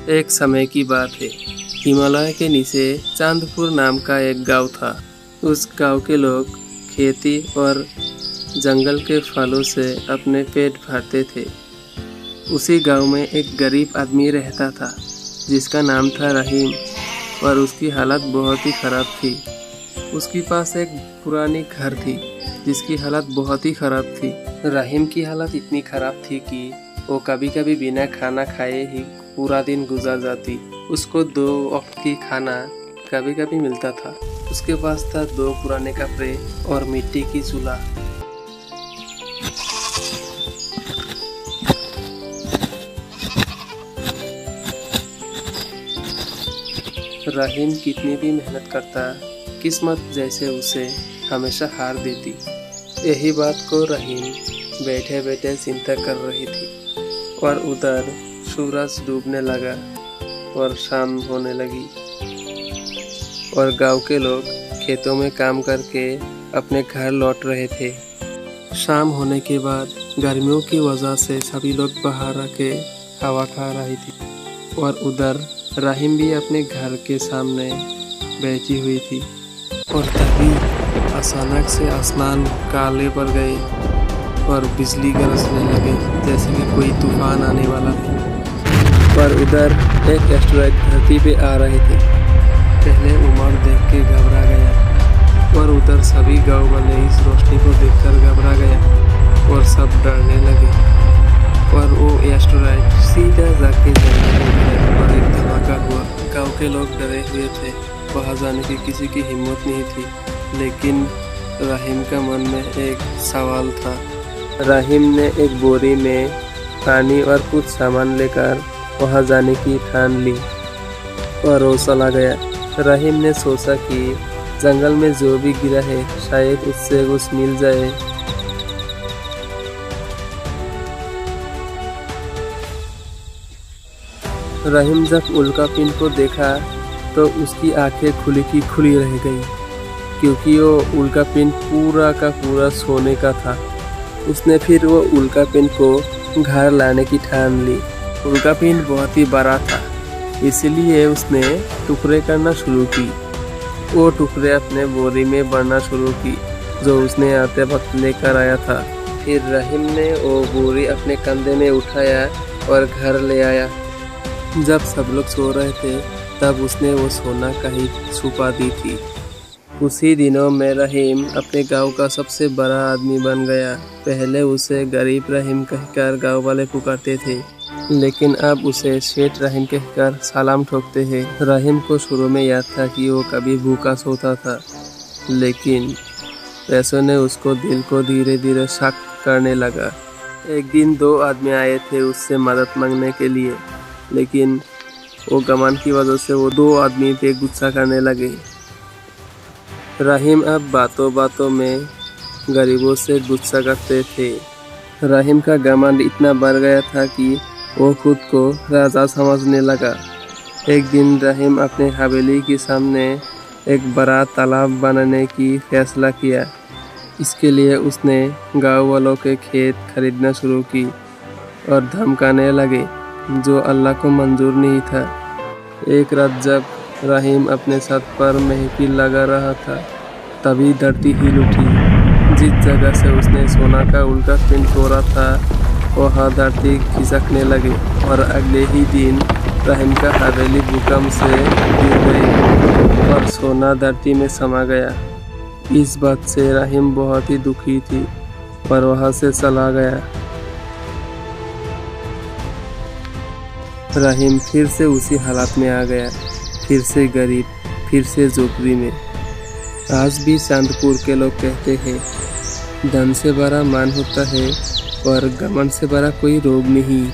एक समय की बात है। हिमालय के नीचे चांदपुर नाम का एक गांव था। उस गांव के लोग खेती और जंगल के फलों से अपने पेट भरते थे। उसी गांव में एक गरीब आदमी रहता था जिसका नाम था रहीम, और उसकी हालत बहुत ही ख़राब थी। उसके पास एक पुरानी घर थी जिसकी हालत बहुत ही ख़राब थी। रहीम की हालत इतनी ख़राब थी कि वो कभी कभी बिना खाना खाए ही पूरा दिन गुजार जाती। उसको 2 वक्त की खाना कभी कभी मिलता था। उसके पास था 2 पुराने कपड़े और मिट्टी की चूल्हा। रहीम कितनी भी मेहनत करता, किस्मत जैसे उसे हमेशा हार देती। यही बात को रहीम बैठे बैठे चिंता कर रही थी, और उधर सूरज डूबने लगा और शाम होने लगी, और गांव के लोग खेतों में काम करके अपने घर लौट रहे थे। शाम होने के बाद गर्मियों की वजह से सभी लोग बाहर आके हवा खा रही थी, और उधर रहीम भी अपने घर के सामने बैठी हुई थी। और तभी अचानक से आसमान काले पड़ गए और बिजली गरजने लगे जैसे कि कोई तूफान आने वाला है। पर उधर एक एस्टेरॉयड धरती पे आ रहे थे। पहले उमर देख के घबरा गया, और उधर सभी गांव वाले इस रोशनी को देखकर घबरा गया और सब डरने लगे। और वो एस्टेरॉयड सीधा जाके जंगल में गिरा और एक धमाका हुआ। गांव के लोग डरे हुए थे, वहां जाने की किसी की हिम्मत नहीं थी। लेकिन रहीम का मन में एक सवाल था। रहीम ने एक बोरी में पानी और कुछ सामान लेकर वहां जाने की ठान ली और वो चला गया। रहीम ने सोचा कि जंगल में जो भी गिरा है शायद उससे कुछ मिल जाए। रहीम जब उल्कापिंड को देखा तो उसकी आंखें खुली की खुली रह गई, क्योंकि वो उल्कापिंड पूरा का पूरा सोने का था। उसने फिर वो उल्कापिंड को घर लाने की ठान ली। उल्कापिंड बहुत ही बड़ा था, इसलिए उसने टुकड़े करना शुरू की। वो टुकड़े अपने बोरी में भरना शुरू की जो उसने आते वक्त लेकर आया था। फिर रहीम ने वो बोरी अपने कंधे में उठाया और घर ले आया। जब सब लोग सो रहे थे तब उसने वो सोना कहीं छुपा दी थी। उसी दिनों में रहीम अपने गांव का सबसे बड़ा आदमी बन गया। पहले उसे गरीब रहीम कहकर गांव वाले पुकारते थे, लेकिन अब उसे सेठ रहीम कहकर सलाम ठोकते हैं। रहीम को शुरू में याद था कि वो कभी भूखा सोता था, लेकिन पैसों ने उसको दिल को धीरे धीरे शक करने लगा। एक दिन 2 आदमी आए थे उससे मदद मांगने के लिए, लेकिन वो घमंड की वजह से वो 2 आदमी पे गुस्सा करने लगे। रहीम अब बातों बातों में गरीबों से गुस्सा करते थे। रहीम का घमंड इतना बढ़ गया था कि वो खुद को राजा समझने लगा। एक दिन रहीम अपने हवेली के सामने एक बड़ा तालाब बनाने की फैसला किया। इसके लिए उसने गांव वालों के खेत खरीदना शुरू की और धमकाने लगे, जो अल्लाह को मंजूर नहीं था। एक रात जब रहीम अपने छत पर महफिल लगा रहा था, तभी धरती हिल उठी। जिस जगह से उसने सोना का उल्कापिंड तोड़ा था वहाँ धरती खिसकने लगी, और अगले ही दिन रहीम का हवेली भूकंप से गिर गई और सोना धरती में समा गया। इस बात से रहीम बहुत ही दुखी थी और वहाँ से चला गया। रहीम फिर से उसी हालत में आ गया, फिर से गरीब, फिर से झोपड़ी में। आज भी चांदपुर के लोग कहते हैं, धन से बड़ा मान होता है और घमंड से बड़ा कोई रोग नहीं।